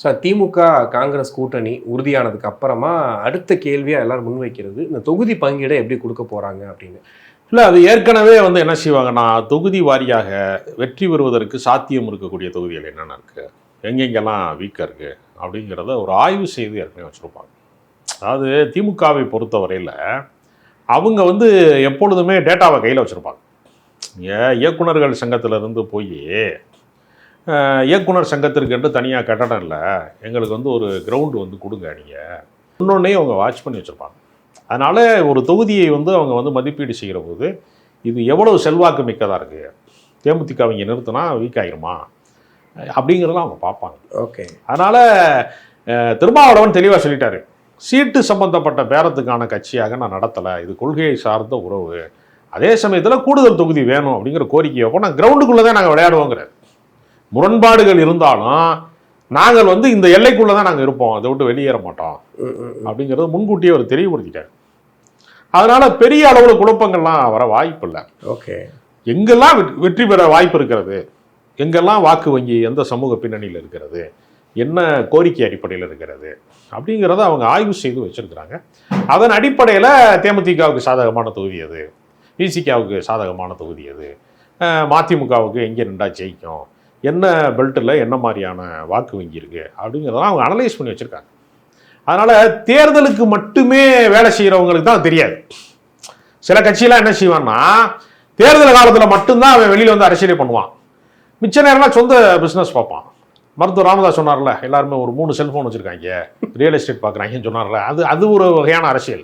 Sir, திமுக காங்கிரஸ் கூட்டணி உறுதியானதுக்கு அப்புறமா அடுத்த கேள்வியா எல்லாரும் முன்வைக்கிறது இந்த தொகுதி பங்கீடை எப்படி கொடுக்க போறாங்க அப்படின்னு. இல்லை, அது ஏற்கனவே என்ன செய்வாங்கன்னா, தொகுதி வாரியாக வெற்றி பெறுவதற்கு சாத்தியம் இருக்கக்கூடிய தொகுதிகள் என்னென்ன இருக்குது, எங்கெங்கெல்லாம் வீக்காக இருக்குது அப்படிங்கிறத ஒரு ஆய்வு செய்து ஏற்கனவே வச்சுருப்பாங்க. அதாவது திமுகவை பொறுத்தவரையில் அவங்க எப்பொழுதுமே டேட்டாவை கையில் வச்சுருப்பாங்க. இயக்குநர்கள் சங்கத்திலிருந்து போய் இயக்குனர் சங்கத்திற்கு என்று தனியாக கட்டடம் இல்லை, எங்களுக்கு ஒரு கிரவுண்டு கொடுங்க நீங்கள், இன்னொன்னையும் அவங்க வாட்ச் பண்ணி வச்சுருப்பாங்க. அதனால் ஒரு தொகுதியை அவங்க மதிப்பீடு செய்கிற போது இது எவ்வளவு செல்வாக்கு மிக்கதாக இருக்குது, தேமுதிக இங்கே நிறுத்தினா வீக் ஆகிருமா அப்படிங்கிறதெல்லாம் அவங்க பார்ப்பாங்க. ஓகே. அதனால் திருமாவளவன் தெளிவாக சொல்லிட்டாரு, சீட்டு சம்பந்தப்பட்ட பேரத்துக்கான கட்சியாக நான் நடத்தலை, இது கொள்கையை சார்ந்த உறவு, அதே சமயத்தில் கூடுதல் தொகுதி வேணும் அப்படிங்கிற கோரிக்கையை அப்போ நான் கிரவுண்டுக்குள்ளே தான் நாங்கள் விளையாடுவோங்கிறார். முரண்பாடுகள் இருந்தாலும் நாங்கள் இந்த எல்லைக்குள்ளே தான் நாங்கள் இருப்போம், அதை விட்டு வெளியேற மாட்டோம் அப்படிங்கிறது முன்கூட்டியே அவர் தெளிவுபடுத்திட்டார். அதனால் பெரிய அளவில் குழப்பங்கள்லாம் வர வாய்ப்பு இல்லை. ஓகே. எங்கெல்லாம் வெற்றி பெற வாய்ப்பு இருக்கிறது, எங்கெல்லாம் வாக்கு வங்கி எந்த சமூக பின்னணியில் இருக்கிறது, என்ன கோரிக்கை அடிப்படையில் இருக்கிறது அப்படிங்கிறத அவங்க ஆய்வு செய்து வச்சுருக்கிறாங்க. அதன் அடிப்படையில் தேமுதிகவுக்கு சாதகமான தொகுதி எது, விசிகாவுக்கு சாதகமான தொகுதி எது, மதிமுகவுக்கு எங்கே நின்றா ஜெயிக்கும், என்ன பெல்ட்டில் என்ன மாதிரியான வாக்கு வங்கி இருக்குது அப்படிங்கிறதெல்லாம் அவங்க அனலைஸ் பண்ணி வச்சுருக்காங்க. அதனால் தேர்தலுக்கு மட்டுமே வேலை செய்கிறவங்களுக்கு தான் தெரியாது. சில கட்சியெல்லாம் என்ன செய்வான்னா, தேர்தல் காலத்தில் மட்டும்தான் அவன் வெளியில் அரசியலே பண்ணுவான், மிச்ச நேரம்லாம் சொந்த பிஸ்னஸ் பார்ப்பான். மருத்துவர் ராமதாஸ் சொன்னார்ல, எல்லாருமே ஒரு 3 செல்ஃபோன் வச்சுருக்காங்க, ரியல் எஸ்டேட் பார்க்குறாங்கன்னு சொன்னார்ல, அது ஒரு வகையான அரசியல்.